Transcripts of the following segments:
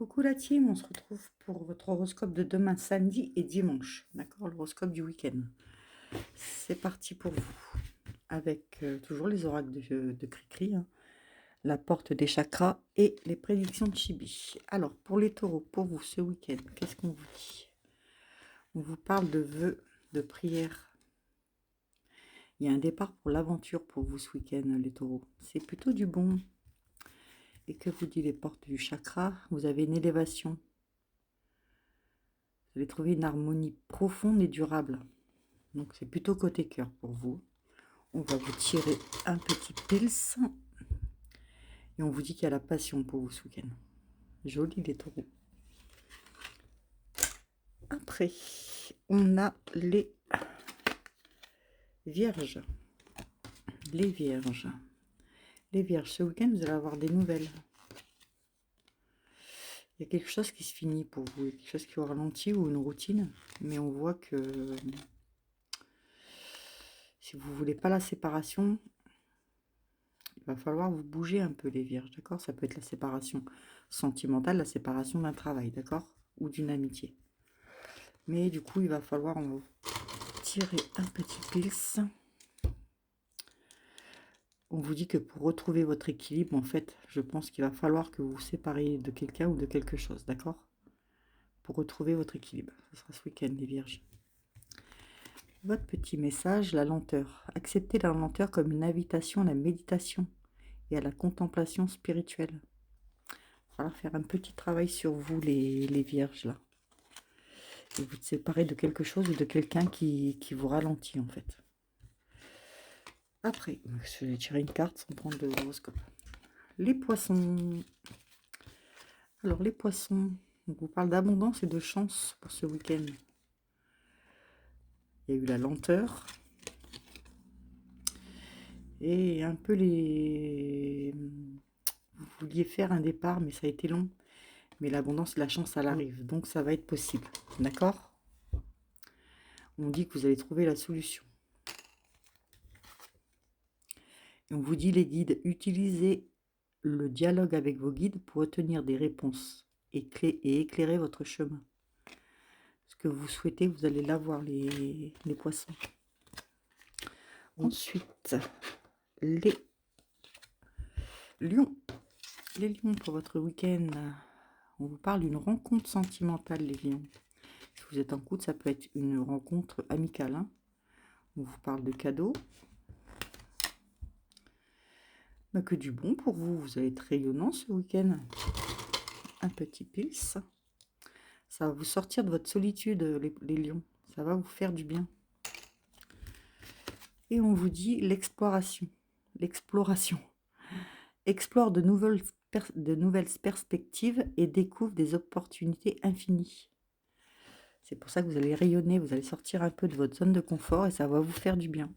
Coucou la team, on se retrouve pour votre horoscope de demain samedi et dimanche. D'accord, l'horoscope du week-end. C'est parti pour vous. Avec toujours les oracles de Cricri, hein, la porte des chakras et les prédictions de Chibi. Alors, pour les taureaux, pour vous ce week-end, qu'est-ce qu'on vous dit? On vous parle de vœux, de prières. Il y a un départ pour l'aventure pour vous ce week-end, les taureaux. C'est plutôt du bon. Et que vous dit les portes du chakra? Vous avez une élévation. Vous allez trouver une harmonie profonde et durable. Donc c'est plutôt côté cœur pour vous. On va vous tirer un petit pils. Et on vous dit qu'il y a la passion pour vous ce week-end. Joli les taureaux. Après, on a les vierges. Les vierges. Les vierges, ce week-end, vous allez avoir des nouvelles. Il y a quelque chose qui se finit pour vous. Quelque chose qui est au ralenti ou une routine. Mais on voit que si vous ne voulez pas la séparation, il va falloir vous bouger un peu les vierges, d'accord? Ça peut être la séparation sentimentale, la séparation d'un travail, d'accord? Ou d'une amitié. Mais du coup, il va falloir tirer un petit pils. On vous dit que pour retrouver votre équilibre, en fait, je pense qu'il va falloir que vous vous sépariez de quelqu'un ou de quelque chose, d'accord? Pour retrouver votre équilibre. Ce sera ce week-end, les vierges. Votre petit message, la lenteur. Acceptez la lenteur comme une invitation à la méditation et à la contemplation spirituelle. Il va falloir faire un petit travail sur vous, les vierges, là. Et vous séparez de quelque chose ou de quelqu'un qui vous ralentit, en fait. Après, je vais tirer une carte sans prendre de l'horoscope. Les poissons. Alors, les poissons, on vous parle d'abondance et de chance pour ce week-end. Il y a eu la lenteur. Et un peu les... Vous vouliez faire un départ, mais ça a été long. Mais l'abondance et la chance, elle arrive. Donc, ça va être possible. D'accord? On dit que vous allez trouver la solution. Et on vous dit, les guides, utilisez le dialogue avec vos guides pour obtenir des réponses et éclairer votre chemin. Ce que vous souhaitez, vous allez l'avoir, les poissons. Ensuite, les lions. Les lions pour votre week-end. On vous parle d'une rencontre sentimentale, les lions. Si vous êtes en couple, ça peut être une rencontre amicale. Hein. On vous parle de cadeaux. Mais que du bon pour vous. Vous allez être rayonnant ce week-end. Un petit pils. Ça va vous sortir de votre solitude, les lions. Ça va vous faire du bien. Et on vous dit l'exploration. L'exploration. Explore de nouvelles perspectives et découvre des opportunités infinies. C'est pour ça que vous allez rayonner, vous allez sortir un peu de votre zone de confort et ça va vous faire du bien.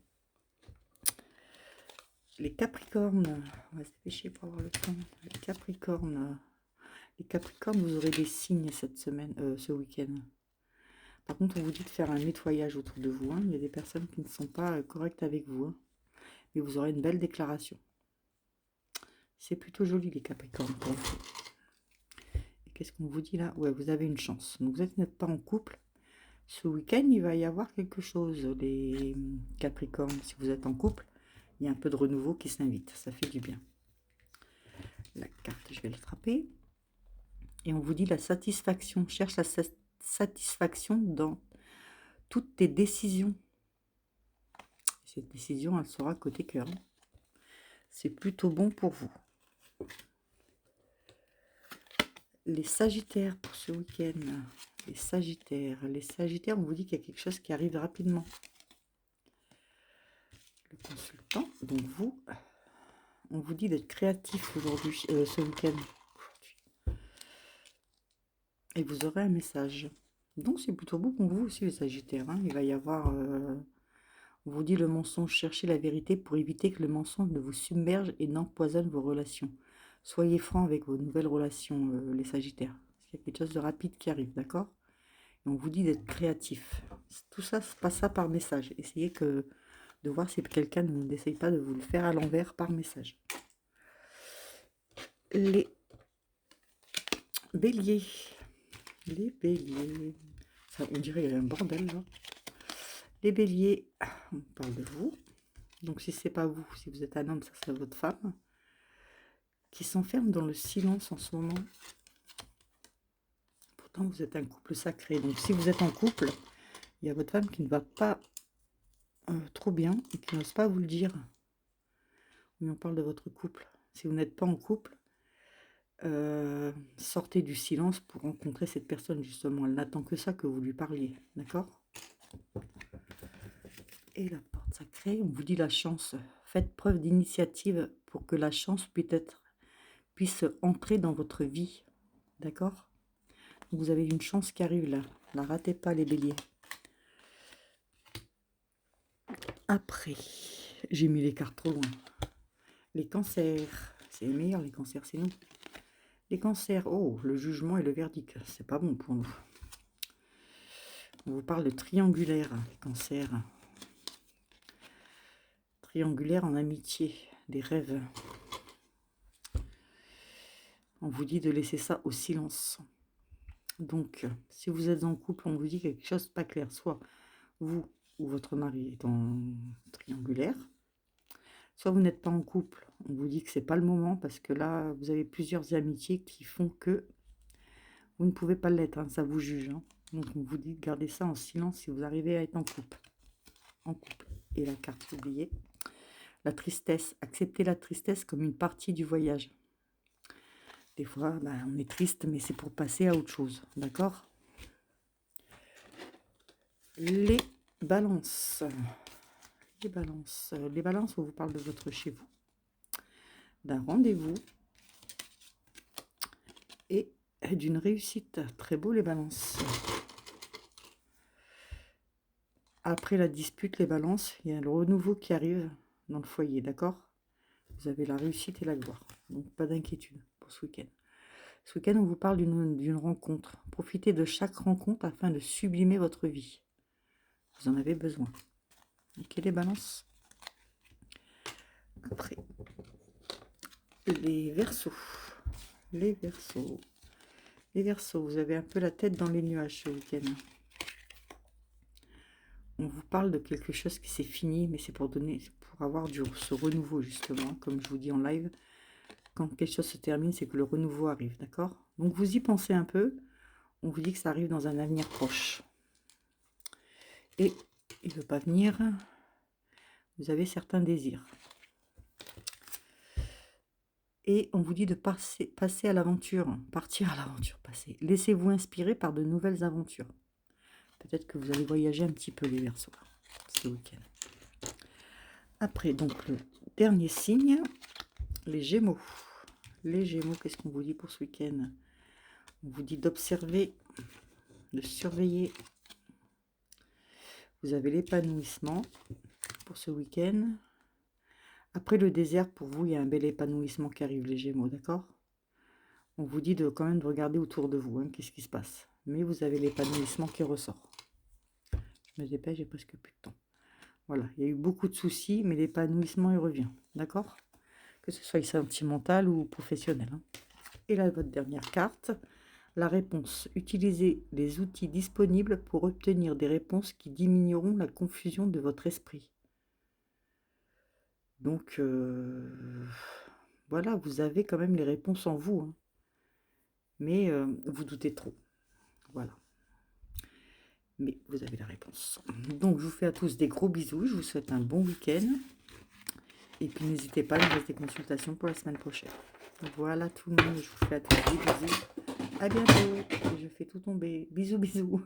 Les Capricornes, on va se dépêcher pour avoir le temps. Les Capricornes, vous aurez des signes cette semaine, ce week-end. Par contre, on vous dit de faire un nettoyage autour de vous. Hein. Il y a des personnes qui ne sont pas correctes avec vous. Hein. Mais vous aurez une belle déclaration. C'est plutôt joli, les Capricornes, pour vous. Et qu'est-ce qu'on vous dit là? Ouais, vous avez une chance. Donc, vous n'êtes pas en couple. Ce week-end, il va y avoir quelque chose, les Capricornes. Si vous êtes en couple, il y a un peu de renouveau qui s'invite. Ça fait du bien. La carte, je vais l'attraper. Et on vous dit la satisfaction. Cherche la satisfaction dans toutes tes décisions. Cette décision, elle sera côté cœur. C'est plutôt bon pour vous. Les Sagittaires pour ce week-end. Les Sagittaires, on vous dit qu'il y a quelque chose qui arrive rapidement. Le consultant, donc vous, on vous dit d'être créatif aujourd'hui, ce week-end. Et vous aurez un message. Donc c'est plutôt beau pour vous aussi, les Sagittaires. Hein. Il va y avoir, on vous dit le mensonge, cherchez la vérité pour éviter que le mensonge ne vous submerge et n'empoisonne vos relations. Soyez francs avec vos nouvelles relations, les Sagittaires. Il y a quelque chose de rapide qui arrive, d'accord? Et on vous dit d'être créatif. Tout ça se passe ça par message. Essayez de voir si quelqu'un n'essaye pas de vous le faire à l'envers par message. Les Bélier. Les béliers. Ça, on dirait qu'il y a un bordel là. Les béliers, on parle de vous. Donc si c'est pas vous, si vous êtes un homme, ça serait votre femme. Qui s'enferme dans le silence en ce moment. Pourtant, vous êtes un couple sacré. Donc si vous êtes en couple, il y a votre femme qui ne va pas trop bien et qui n'ose pas vous le dire. Oui, on parle de votre couple. Si vous n'êtes pas en couple, sortez du silence pour rencontrer cette personne, justement. Elle n'attend que ça, que vous lui parliez. D'accord? Et la porte sacrée, on vous dit la chance. Faites preuve d'initiative pour que la chance puisse entrer dans votre vie. D'accord? Vous avez une chance qui arrive là. Ne la ratez pas, les béliers. Après, j'ai mis les cartes trop loin. Les cancers. C'est les meilleurs, les cancers, c'est nous. Les cancers, oh, le jugement et le verdict. C'est pas bon pour nous. On vous parle de triangulaire, les cancers. Triangulaire en amitié, des rêves. On vous dit de laisser ça au silence. Donc, si vous êtes en couple, on vous dit quelque chose de pas clair. Soit vous ou votre mari est en triangulaire. Soit vous n'êtes pas en couple. On vous dit que c'est pas le moment parce que là, vous avez plusieurs amitiés qui font que vous ne pouvez pas l'être. Hein, ça vous juge. Hein. Donc, on vous dit de garder ça en silence si vous arrivez à être en couple. En couple. Et la carte oubliée. La tristesse. Acceptez la tristesse comme une partie du voyage. Des fois, on est triste, mais c'est pour passer à autre chose. D'accord? Les balances. Les balances. Les balances, on vous parle de votre chez vous. D'un rendez-vous. Et d'une réussite. Très beau, les balances. Après la dispute, les balances, il y a le renouveau qui arrive dans le foyer. D'accord? Vous avez la réussite et la gloire. Donc, pas d'inquiétude pour ce week-end. Ce week-end, on vous parle d'une rencontre. Profitez de chaque rencontre afin de sublimer votre vie. Vous en avez besoin. Ok, les balances. Après, les verseaux. Les verseaux. Les verseaux, vous avez un peu la tête dans les nuages ce week-end. On vous parle de quelque chose qui s'est fini, mais c'est pour avoir ce renouveau, justement, comme je vous dis en live. Quand quelque chose se termine, c'est que le renouveau arrive, d'accord? Donc, vous y pensez un peu. On vous dit que ça arrive dans un avenir proche. Et il ne veut pas venir. Vous avez certains désirs. Et on vous dit de passer à l'aventure. Partir à l'aventure, passer. Laissez-vous inspirer par de nouvelles aventures. Peut-être que vous allez voyager un petit peu, les Verseaux, ce week-end. Après, donc, le dernier signe, les Gémeaux. Les Gémeaux, qu'est-ce qu'on vous dit pour ce week-end? On vous dit d'observer, de surveiller. Vous avez l'épanouissement pour ce week-end. Après le désert, pour vous, il y a un bel épanouissement qui arrive, les Gémeaux, d'accord? On vous dit quand même de regarder autour de vous, hein, qu'est-ce qui se passe. Mais vous avez l'épanouissement qui ressort. Je me dépêche, j'ai presque plus de temps. Voilà, il y a eu beaucoup de soucis, mais l'épanouissement, il revient, d'accord? Que ce soit sentimental ou professionnel. Hein. Et là, votre dernière carte, la réponse. Utilisez les outils disponibles pour obtenir des réponses qui diminueront la confusion de votre esprit. Donc, voilà, vous avez quand même les réponses en vous. Hein. Mais vous doutez trop. Voilà. Mais vous avez la réponse. Donc, je vous fais à tous des gros bisous. Je vous souhaite un bon week-end. Et puis, n'hésitez pas, il me reste des consultations pour la semaine prochaine. Voilà tout le monde. Je vous fais à tous des bisous. À bientôt. Je fais tout tomber. Bisous, bisous.